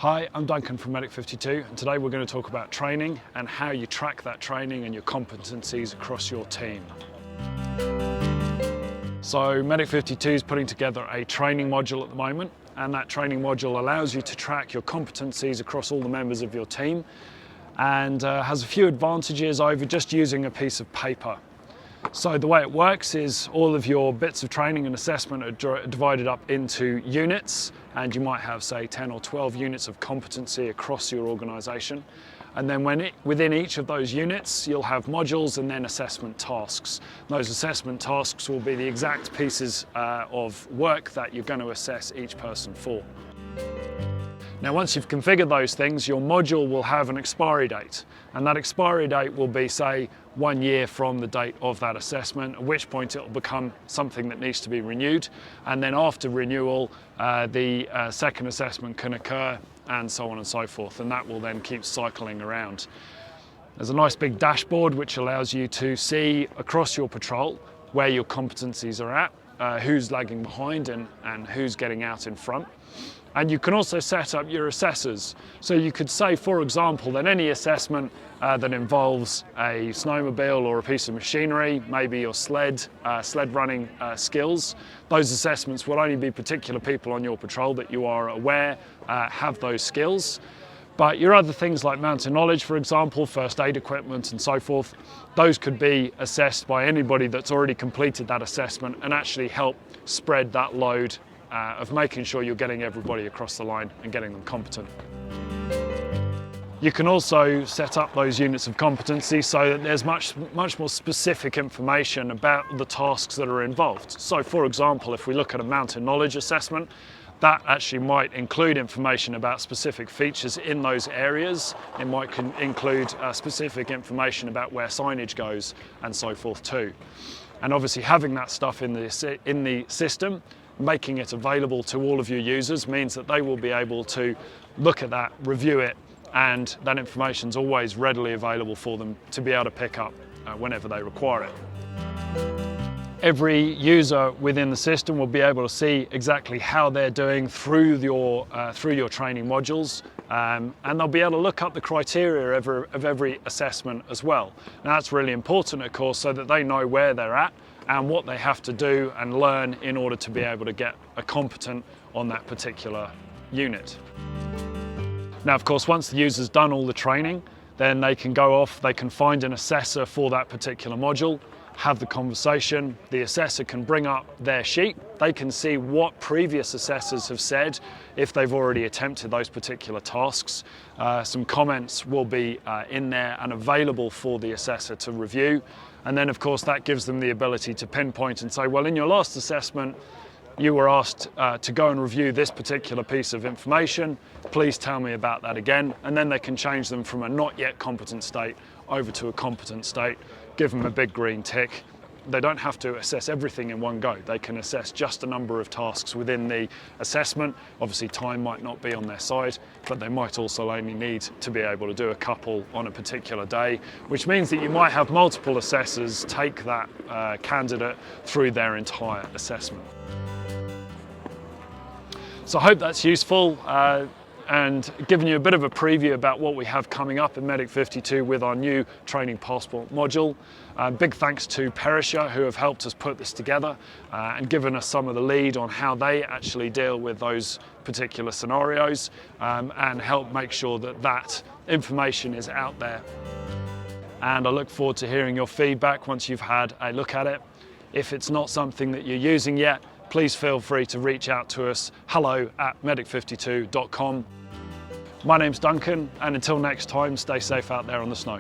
Hi, I'm Duncan from Medic 52, and today we're going to talk about training and how you track that training and your competencies across your team. So Medic 52 is putting together a training module at the moment, and that training module allows you to track your competencies across all the members of your team and has a few advantages over just using a piece of paper. So the way it works is all of your bits of training and assessment are divided up into units, and you might have, say, 10 or 12 units of competency across your organisation. And then within each of those units, you'll have modules and then assessment tasks. Those assessment tasks will be the exact pieces of work that you're going to assess each person for. Now, once you've configured those things, your module will have an expiry date, and that expiry date will be, say, 1 year from the date of that assessment, at which point it will become something that needs to be renewed. And then after renewal, the second assessment can occur, and so on and so forth, and that will then keep cycling around. There's a nice big dashboard which allows you to see across your patrol where your competencies are at, who's lagging behind and who's getting out in front. And you can also set up your assessors. So you could say, for example, that any assessment that involves a snowmobile or a piece of machinery, maybe your sled running skills, those assessments will only be particular people on your patrol that you are aware have those skills. But your other things like mountain knowledge, for example, first aid equipment and so forth, those could be assessed by anybody that's already completed that assessment and actually help spread that load of making sure you're getting everybody across the line and getting them competent. You can also set up those units of competency so that there's much more specific information about the tasks that are involved. So for example, if we look at a mountain knowledge assessment, that actually might include information about specific features in those areas. It might include specific information about where signage goes and so forth too. And obviously having that stuff in the system, making it available to all of your users, means that they will be able to look at that, review it, and that information is always readily available for them to be able to pick up whenever they require it. Every user within the system will be able to see exactly how they're doing through your training modules, and they'll be able to look up the criteria of every assessment as well. Now that's really important, of course, so that they know where they're at and what they have to do and learn in order to be able to get a competent on that particular unit. Now, of course, once the user's done all the training, then they can go off, they can find an assessor for that particular module, have the conversation. The assessor can bring up their sheet. They can see what previous assessors have said if they've already attempted those particular tasks. Some comments will be in there and available for the assessor to review. And then, of course, that gives them the ability to pinpoint and say, well, in your last assessment, you were asked to go and review this particular piece of information. Please tell me about that again. And then they can change them from a not yet competent state over to a competent state, give them a big green tick. They don't have to assess everything in one go. They can assess just a number of tasks within the assessment. Obviously, time might not be on their side, but they might also only need to be able to do a couple on a particular day, which means that you might have multiple assessors take that candidate through their entire assessment. So I hope that's useful and given you a bit of a preview about what we have coming up in Medic 52 with our new Training Passport module. Big thanks to Perisher, who have helped us put this together and given us some of the lead on how they actually deal with those particular scenarios and help make sure that that information is out there. And I look forward to hearing your feedback once you've had a look at it. If it's not something that you're using yet, please feel free to reach out to us, hello@medic52.com. My name's Duncan, and until next time, stay safe out there on the snow.